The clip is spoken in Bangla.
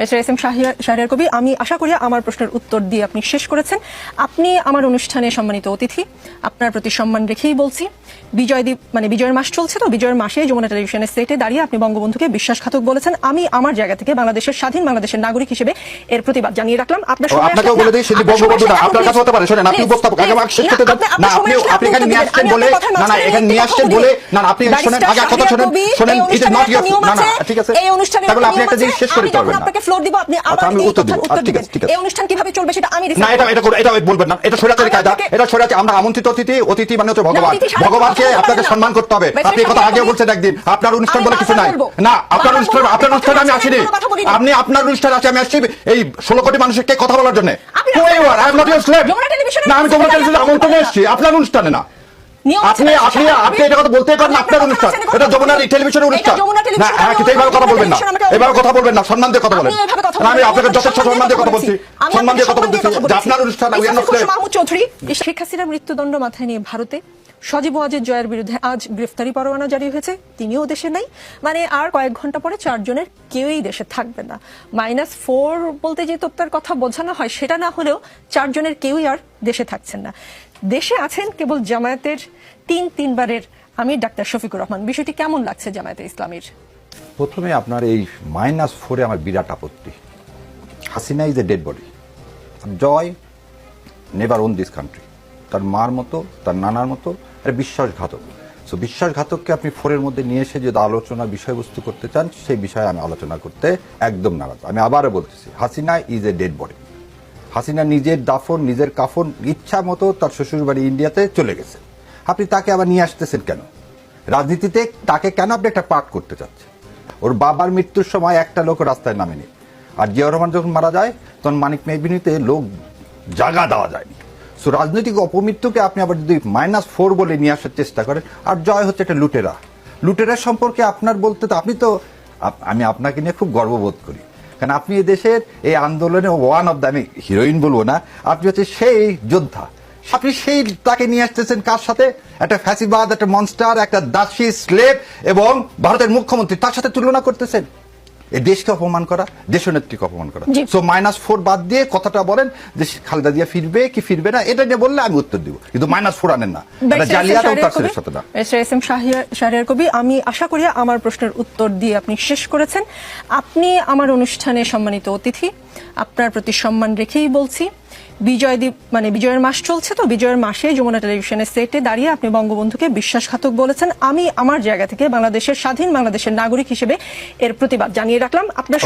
এস এম শাহরিয়ার কবি, আমি আশা করি আমার প্রশ্নের উত্তর দিয়ে আপনি শেষ করেছেন। আপনি আমার অনুষ্ঠানে সম্মানিত অতিথি, আপনার প্রতি সম্মান রেখেই বলছি, বিজয়ের মাস চলছে, তো বিজয়ের মাসে যমুনা টেলিভিশনের সেটে দাঁড়িয়ে আপনি বঙ্গবন্ধুকে বিশ্বাসঘাতক বলেছেন। আমি আমার জায়গা থেকে বাংলাদেশের স্বাধীন বাংলাদেশের নাগরিক হিসেবে এর প্রতিবাদ জানিয়ে রাখলাম। আপনাকেও বলে দিই, সেটি বঙ্গবন্ধু না, আপনার কাছে হতে পারে। শুনেন, আপনি উপস্থাপক, আগে আমাকে শেষ করতে দেন। না, আপনি এখানে নিয়ে আসছেন বলে, না এখানে নিয়ে আসছেন বলে, না আপনি শুনেন, আগে কথা শুনেন, ইট ইজ নট ইওর, না ঠিক আছে, এই অনুষ্ঠানে তাহলে আপনি একটা জিনিস শেষ করতে পারবেন না। আপনাকে ফ্লোর দিব, আপনি আবার আমি উত্তর দিব। ঠিক আছে, এই অনুষ্ঠান কিভাবে চলবে সেটা আমি না, এটা বলবেন না, এটা স্বৈরাচারী কায়দা, এটা স্বৈরাচারী। আমরা আমন্ত্রিত অতিথি মানে হচ্ছে ভগবান, ভগবানকে আপনাকে সম্মান করতে হবে। আপনি কথা আগেও বলছেন একদিন, আপনার অনুষ্ঠান বলে কিছু নাই। না, আপনার অনুষ্ঠানে আমি আসিনি, আপনি আপনার অনুষ্ঠানে আছে, আমি আসছি এই 16 কোটি মানুষের কে কথা বলার জন্য। না, আমি যমুনা টেলিভিশনে আমন্ত্রণে এসেছি, আপনার অনুষ্ঠানে না। আপনি এটা কথা বলতে পারেন, আপনার অনুষ্ঠান, এটা যমুনা টেলিভিশনের অনুষ্ঠান না। হ্যাঁ, কিন্তু এইভাবে কথা বলবেন না, এভাবে কথা বলবেন না, সম্মান দিয়ে কথা বলেন। আমি আপনাকে যথেষ্ট সম্মান দিয়ে কথা বলছি, সম্মান দিয়ে কথা বলতেছি, আপনার অনুষ্ঠান। মাহমুদ চৌধুরী, শেখ হাসিনার মৃত্যুদণ্ড মাথায় নিয়ে ভারতে সজীব ওয়াজেদ জয়ের বিরুদ্ধে আজ গ্রেফতারি পরোয়ানা জারি হয়েছে। তিনিও দেশে নাই, মানে আর কয়েক ঘন্টা পরে 4 জনের কেউই দেশে থাকবে না। -4 বলতে যে তত্ত্বের কথা বোঝানো হয় সেটা না হলেও 4 জনের কেউই আর দেশে থাকছেন না। দেশে আছেন কেবল জামায়াতের তিনবারের আমির ডাক্তার শফিকুর রহমান। বিষয়টি কেমন লাগছে জামায়াতে ইসলামীর? প্রথমে আপনার এই -4-এ আমার বিরাট আপত্তি। Hasina is a dead body, Joy never own this country. তার মার মতো, তার নানার মতো একটা বিশ্বাসঘাতক। সো বিশ্বাসঘাতককে আপনি 4-এর মধ্যে নিয়ে এসে যদি আলোচনার বিষয়বস্তু করতে চান, সেই বিষয়ে আমি আলোচনা করতে একদম নারাজ। আমি আবারও বলতেছি, Hasina is a dead body. Hasina নিজের দাফন, নিজের কাফন ইচ্ছা মতো তার শ্বশুরবাড়ি ইন্ডিয়াতে চলে গেছে। আপনি তাকে আবার নিয়ে আসতেছেন কেন? রাজনীতিতে তাকে কেন আপনি একটা পাঠ করতে চাচ্ছেন? ওর বাবার মৃত্যুর সময় একটা লোক রাস্তায় নামেনি। আর জিয়াউর রহমান যখন মারা যায় তখন মানিক মেহবিনীতে লোক জায়গা দেওয়া যায়নি। সো রাজনৈতিক অপমৃত্যুকে আপনি আবার যদি -4 বলে নিয়ে আসার চেষ্টা করেন, আর জয় হচ্ছে একটা লুটেরা সম্পর্কে আপনার বলতে তো আমি আপনাকে নিয়ে খুব গর্ববোধ করি, কারণ আপনি এই দেশের এই আন্দোলনে ওয়ান অফ দ্য, আমি হিরোইন বলবো না, আপনি হচ্ছে সেই যোদ্ধা। আপনি সেই তাকে নিয়ে আসতেছেন কার সাথে? একটা ফ্যাসিবাদ, একটা মনস্টার, একটা দাসী স্লেভ এবং ভারতের মুখ্যমন্ত্রী, তার সাথে তুলনা করতেছেন। এই দেশকে অপমান করা, দেশনেত্রীকে অপমান করা। সো -4 বাদ দিয়ে কথাটা বলেন যে খালেদা জিয়া ফিরবে কি ফিরবে না, এটা নিয়ে বললে আমি উত্তর দিব, কিন্তু -4 আনেন না, এটা জালিয়াত ও তাফসীরের সাথে না। এস এম শাহরিয়ার কবি, আমি আশা করি আমার প্রশ্নের উত্তর দিয়ে আপনি শেষ করেছেন। আপনি আমার অনুষ্ঠানে সম্মানিত অতিথি, আপনার প্রতি সম্মান রেখেই বলছি, বিজয়ের মাস চলছে, তো বিজয়ের মাসে যমুনা টেলিভিশনের সেটে দাঁড়িয়ে আপনি বঙ্গবন্ধুকে বিশ্বাসঘাতক বলেছেন। আমি আমার জায়গা থেকে বাংলাদেশের স্বাধীন বাংলাদেশের নাগরিক হিসেবে এর প্রতিবাদ জানিয়ে রাখলাম। আপনার